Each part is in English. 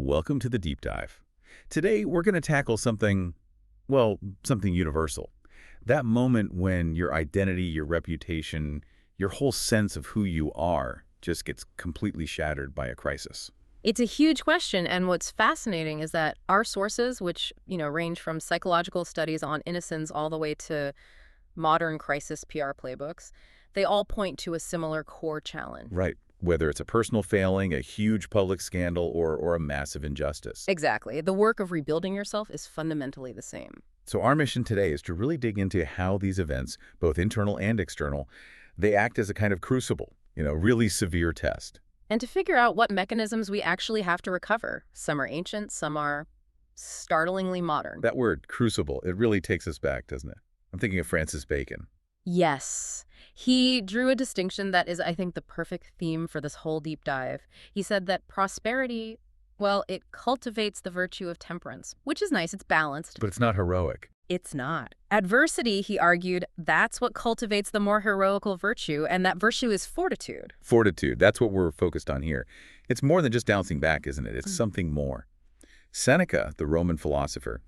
Welcome to the deep dive. Today, we're going to tackle something, well, something universal. That moment when your identity, your reputation, your whole sense of who you are just gets completely shattered by a crisis. It's a huge question, and what's fascinating is that our sources, which, range from psychological studies on innocence all the way to modern crisis PR playbooks, they all point to a similar core challenge. Right. Whether it's a personal failing, a huge public scandal, or a massive injustice. Exactly. The work of rebuilding yourself is fundamentally the same. So our mission today is to really dig into how these events, both internal and external, they act as a kind of crucible, really severe test. And to figure out what mechanisms we actually have to recover. Some are ancient, some are startlingly modern. That word, crucible, it really takes us back, doesn't it? I'm thinking of Francis Bacon. Yes. He drew a distinction that is, I think, the perfect theme for this whole deep dive. He said that prosperity, well, it cultivates the virtue of temperance, which is nice, it's balanced. But it's not heroic. It's not. Adversity, he argued, that's what cultivates the more heroical virtue, and that virtue is fortitude. Fortitude, that's what we're focused on here. It's more than just bouncing back, isn't it? It's something more. Seneca, the Roman philosopher,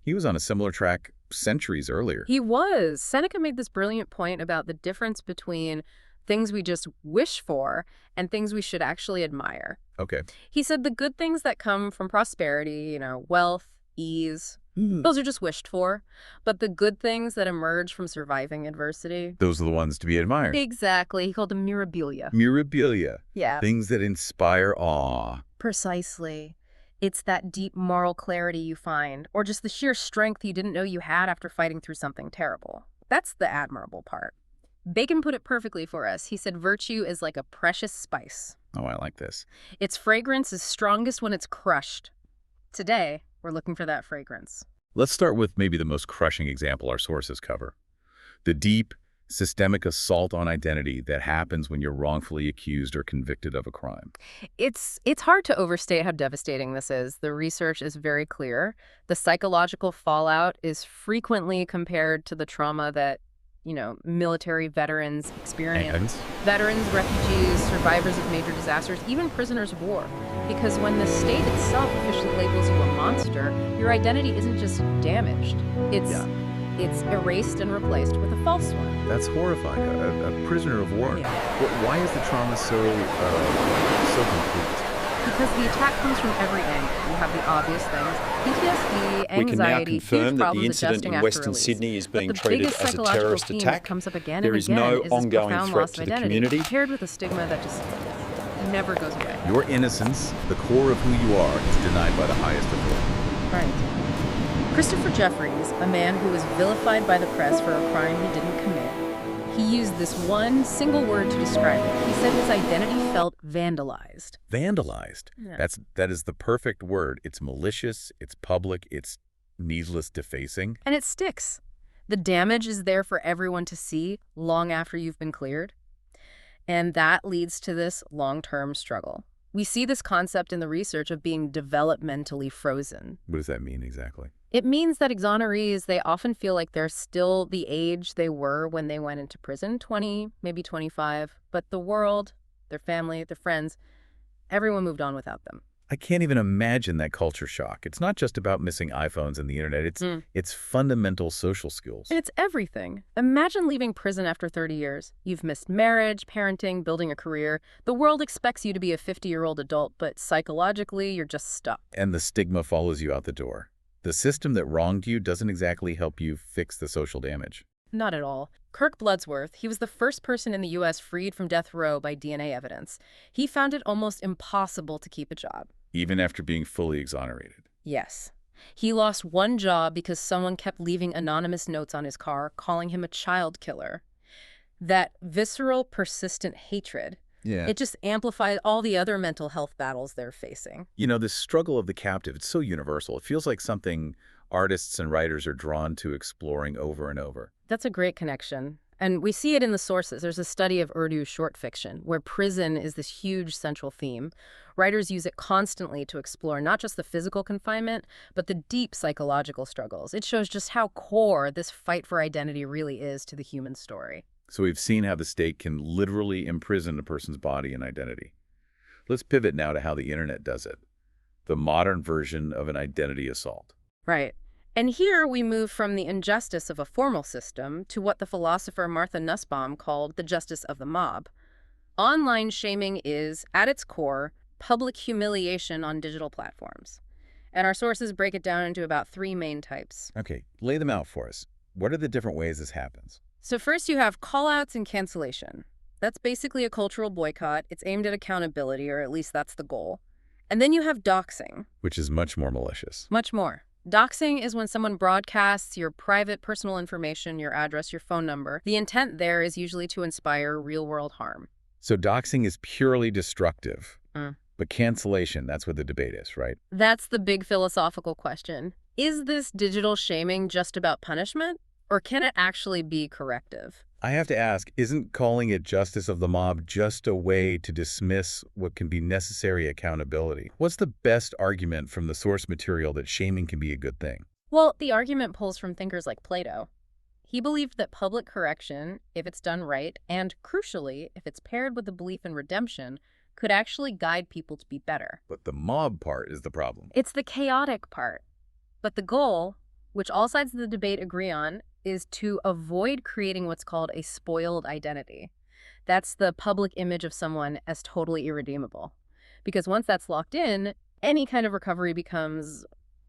he was on a similar track centuries earlier. He was. Seneca made this brilliant point about the difference between things we just wish for and things we should actually admire. Okay. He said the good things that come from prosperity, wealth, ease, those are just wished for. But the good things that emerge from surviving adversity, those are the ones to be admired. exactly. He called them mirabilia. Mirabilia. Yeah. Things that inspire awe. Precisely. It's that deep moral clarity you find, or just the sheer strength you didn't know you had after fighting through something terrible. That's the admirable part. Bacon put it perfectly for us. He said virtue is like a precious spice. Oh, I like this. Its fragrance is strongest when it's crushed. Today, we're looking for that fragrance. Let's start with maybe the most crushing example our sources cover. The deep, systemic assault on identity that happens when you're wrongfully accused or convicted of a crime. It's hard to overstate how devastating this is. The research is very clear. The psychological fallout is frequently compared to the trauma that, military veterans experience. And Veterans, refugees, survivors of major disasters, even prisoners of war. Because when the state itself officially labels you a monster, your identity isn't just damaged. It's erased and replaced with a false one. that's horrifying. A prisoner of war. Yeah. Why is the trauma so complete? Because the attack comes from every angle. You have the obvious things: PTSD, We can now anxiety, confirm huge that the problems incident adjusting in after Western release. Sydney is But being the treated biggest as a psychological terrorist theme attack. that comes up again There and is again no is this ongoing profound threat loss of to the identity, community. paired with a stigma that just never goes away. Your innocence, the core of who you are, is denied by the highest authority. Right. Christopher Jeffries, a man who was vilified by the press for a crime he didn't commit, he used this one single word to describe it. He said his identity felt vandalized. Vandalized. Yeah. That is the perfect word. It's malicious, it's public, it's needless defacing. And it sticks. The damage is there for everyone to see long after you've been cleared. And that leads to this long-term struggle. We see this concept in the research of being developmentally frozen. What does that mean exactly? It means that exonerees, they often feel like they're still the age they were when they went into prison, 20, maybe 25. But the world, their family, their friends, everyone moved on without them. I can't even imagine that culture shock. It's not just about missing iPhones and the internet. It's fundamental social skills. And it's everything. Imagine leaving prison after 30 years. You've missed marriage, parenting, building a career. The world expects you to be a 50-year-old adult, but psychologically, you're just stuck. And the stigma follows you out the door. The system that wronged you doesn't exactly help you fix the social damage. Not at all. Kirk Bloodsworth, he was the first person in the U.S. freed from death row by DNA evidence. He found it almost impossible to keep a job. Even after being fully exonerated. Yes. He lost one job because someone kept leaving anonymous notes on his car, calling him a child killer. That visceral, persistent hatred, it just amplified all the other mental health battles they're facing. This struggle of the captive, it's so universal. It feels like something artists and writers are drawn to exploring over and over. That's a great connection. And we see it in the sources. There's a study of Urdu short fiction where prison is this huge central theme. Writers use it constantly to explore not just the physical confinement, but the deep psychological struggles. It shows just how core this fight for identity really is to the human story. So we've seen how the state can literally imprison a person's body and identity. Let's pivot now to how the internet does it. the modern version of an identity assault. Right. And here we move from the injustice of a formal system to what the philosopher Martha Nussbaum called the justice of the mob. Online shaming is, at its core, public humiliation on digital platforms. And our sources break it down into about 3 main types. Okay, lay them out for us. What are the different ways this happens? So first you have call-outs and cancellation. That's basically a cultural boycott. It's aimed at accountability, or at least that's the goal. And then you have doxing. Which is much more malicious. Much more. Doxing is when someone broadcasts your private personal information, your address, your phone number. The intent there is usually to inspire real-world harm. So doxing is purely destructive. But cancellation, that's what the debate is, right? That's the big philosophical question. Is this digital shaming just about punishment, or can it actually be corrective? I have to ask, isn't calling it justice of the mob just a way to dismiss what can be necessary accountability? What's the best argument from the source material that shaming can be a good thing? Well, the argument pulls from thinkers like Plato. He believed that public correction, if it's done right, and crucially, if it's paired with the belief in redemption, could actually guide people to be better. But the mob part is the problem. It's the chaotic part. But the goal, which all sides of the debate agree on, is to avoid creating what's called a spoiled identity. That's the public image of someone as totally irredeemable. Because once that's locked in, any kind of recovery becomes,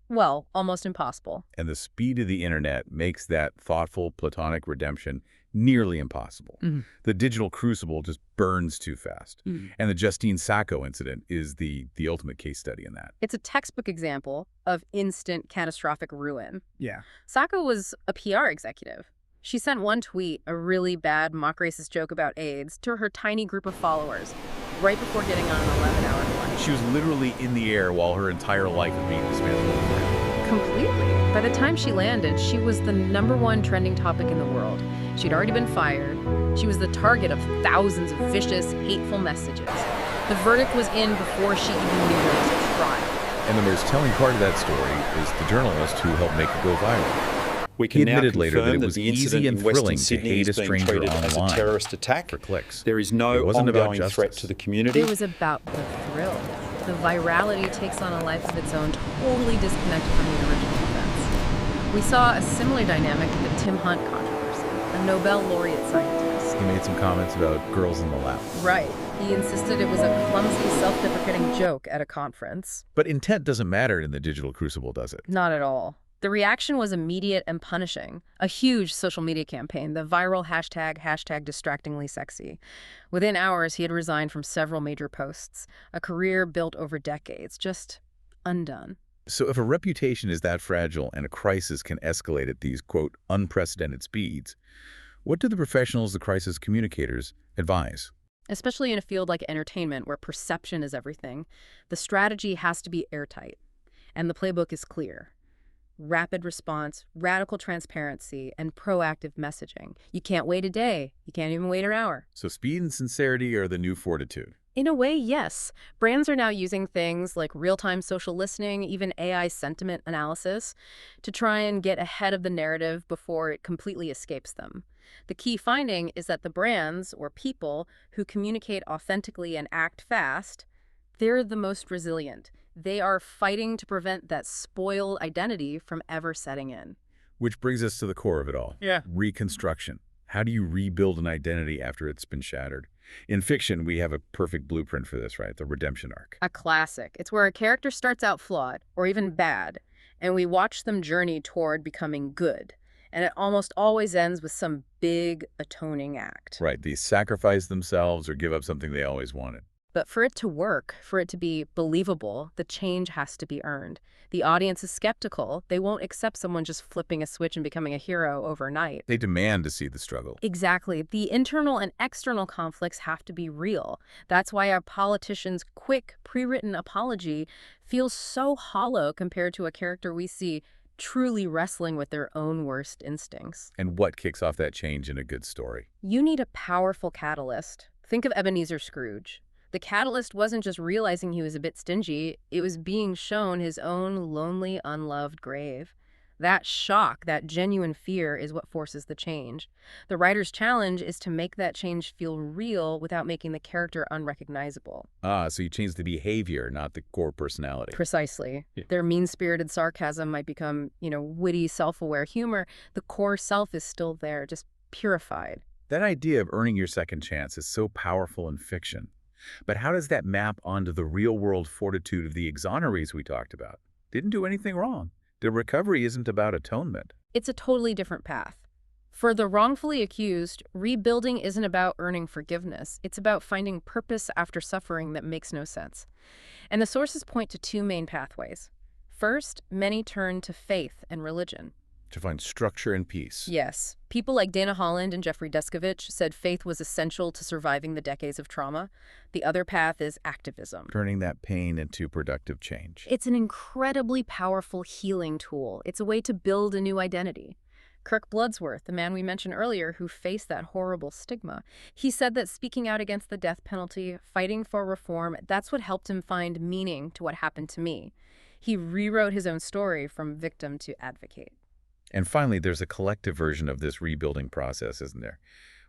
well, almost impossible. And the speed of the internet makes that thoughtful, platonic redemption nearly impossible. The digital crucible just burns too fast. And the Justine Sacco incident is the ultimate case study in that. It's a textbook example of instant catastrophic ruin. Yeah. Sacco was a PR executive. She sent one tweet, a really bad mock racist joke about AIDS, to her tiny group of followers right before getting on an 11-hour flight. She was literally in the air while her entire life was being dismantled. Completely. By the time she landed, she was the #1 trending topic in the world. She'd already been fired. She was the target of thousands of vicious, hateful messages. The verdict was in before she even knew there was a trial. And the most telling part of that story is the journalist who helped make it go viral. We He can now admitted later that confirm it that was the easy incident and in Western thrilling to Sydney hate a is being stranger treated as a online terrorist attack. for clicks. There is It no wasn't about ongoing threat justice. to the community. It was about the thrill. The virality takes on a life of its own, totally disconnected from the original events. We saw a similar dynamic with the Tim Hunt controversy, a Nobel laureate scientist. He made some comments about girls in the lab. Right. He insisted it was a clumsy, self-deprecating joke at a conference. But intent doesn't matter in the digital crucible, does it? Not at all. The reaction was immediate and punishing. A huge social media campaign, the viral hashtag #distractinglysexy. Within hours, he had resigned from several major posts. A career built over decades, just undone. So if a reputation is that fragile and a crisis can escalate at these, quote, unprecedented speeds, what do the professionals, the crisis communicators, advise? Especially in a field like entertainment, where perception is everything, the strategy has to be airtight. And the playbook is clear. Rapid response, radical transparency, and proactive messaging. You can't wait a day. You can't even wait an hour. So speed and sincerity are the new fortitude. In a way, yes. Brands are now using things like real-time social listening, even AI sentiment analysis, to try and get ahead of the narrative before it completely escapes them. The key finding is that the brands, or people, who communicate authentically and act fast, they're the most resilient. They are fighting to prevent that spoiled identity from ever setting in. Which brings us to the core of it all. Yeah. Reconstruction. How do you rebuild an identity after it's been shattered? In fiction, we have a perfect blueprint for this, right? The redemption arc. A classic. It's where a character starts out flawed, or even bad, and we watch them journey toward becoming good. And it almost always ends with some big atoning act. Right. They sacrifice themselves or give up something they always wanted. But for it to work, for it to be believable, the change has to be earned. The audience is skeptical. They won't accept someone just flipping a switch and becoming a hero overnight. They demand to see the struggle. Exactly. The internal and external conflicts have to be real. That's why our politicians' quick, pre-written apology feels so hollow compared to a character we see truly wrestling with their own worst instincts. And what kicks off that change in a good story? You need a powerful catalyst. Think of Ebenezer Scrooge. The catalyst wasn't just realizing he was a bit stingy, it was being shown his own lonely, unloved grave. That shock, that genuine fear, is what forces the change. The writer's challenge is to make that change feel real without making the character unrecognizable. Ah, so you change the behavior, not the core personality. Precisely. Yeah. Their mean-spirited sarcasm might become, witty, self-aware humor. The core self is still there, just purified. That idea of earning your second chance is so powerful in fiction. But how does that map onto the real-world fortitude of the exonerees we talked about? Didn't do anything wrong. The recovery isn't about atonement. It's a totally different path. For the wrongfully accused, rebuilding isn't about earning forgiveness. It's about finding purpose after suffering that makes no sense. And the sources point to two main pathways. First, many turn to faith and religion. To find structure and peace. Yes, people like Dana Holland and Jeffrey Descovich said faith was essential to surviving the decades of trauma. The other path is activism. Turning that pain into productive change. It's an incredibly powerful healing tool. It's a way to build a new identity. Kirk Bloodsworth, the man we mentioned earlier who faced that horrible stigma, he said that speaking out against the death penalty, fighting for reform, that's what helped him find meaning to what happened to me. He rewrote his own story from victim to advocate. And finally, there's a collective version of this rebuilding process, isn't there?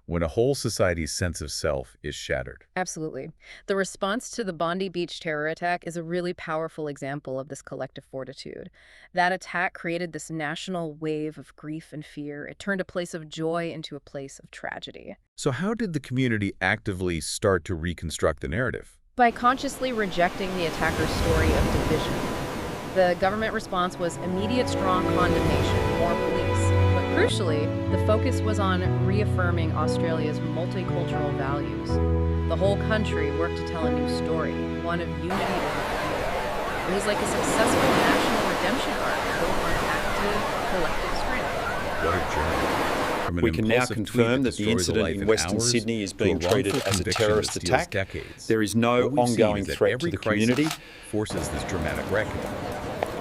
When a whole society's sense of self is shattered. Absolutely. The response to the Bondi Beach terror attack is a really powerful example of this collective fortitude. That attack created this national wave of grief and fear. It turned a place of joy into a place of tragedy. So how did the community actively start to reconstruct the narrative? By consciously rejecting the attacker's story of division. The government response was immediate strong condemnation, more police. But crucially, the focus was on reaffirming Australia's multicultural values. The whole country worked to tell a new story, one of unity over fear. It was like a successful national redemption arc built on active, collective strength. What a journey. From an We can now impulsive tweet confirm that the destroys a incident life in Western hours Sydney is to a being treated wrongful as a conviction terrorist that steals attack. decades. There is no What we've seen ongoing is that threat every to the crisis community. forces this dramatic reckoning.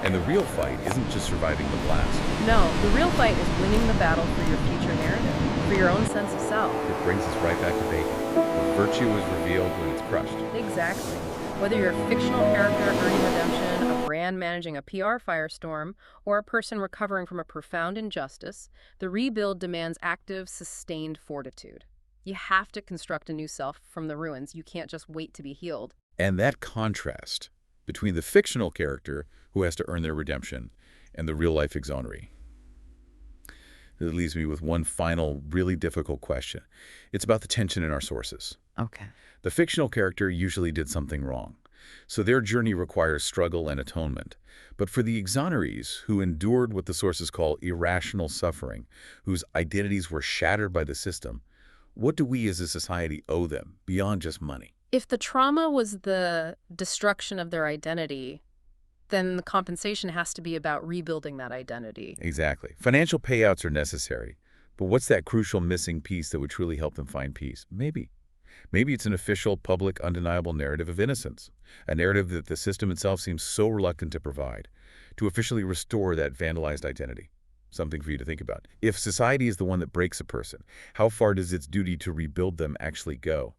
And the real fight isn't just surviving the blast. No, the real fight is winning the battle for your future narrative, for your own sense of self. It brings us right back to bacon. Where virtue is revealed when it's crushed. Exactly. Whether you're a fictional character earning redemption, a brand managing a PR firestorm, or a person recovering from a profound injustice, the rebuild demands active, sustained fortitude. You have to construct a new self from the ruins. You can't just wait to be healed. And that contrast between the fictional character who has to earn their redemption and the real-life exoneree. That leaves me with one final, really difficult question. It's about the tension in our sources. Okay. The fictional character usually did something wrong, so their journey requires struggle and atonement. But for the exonerees, who endured what the sources call irrational suffering, whose identities were shattered by the system, what do we as a society owe them beyond just money? If the trauma was the destruction of their identity, then the compensation has to be about rebuilding that identity. Exactly. Financial payouts are necessary, but what's that crucial missing piece that would truly help them find peace? Maybe it's an official, public, undeniable narrative of innocence, a narrative that the system itself seems so reluctant to provide, to officially restore that vandalized identity. Something for you to think about. If society is the one that breaks a person, how far does its duty to rebuild them actually go?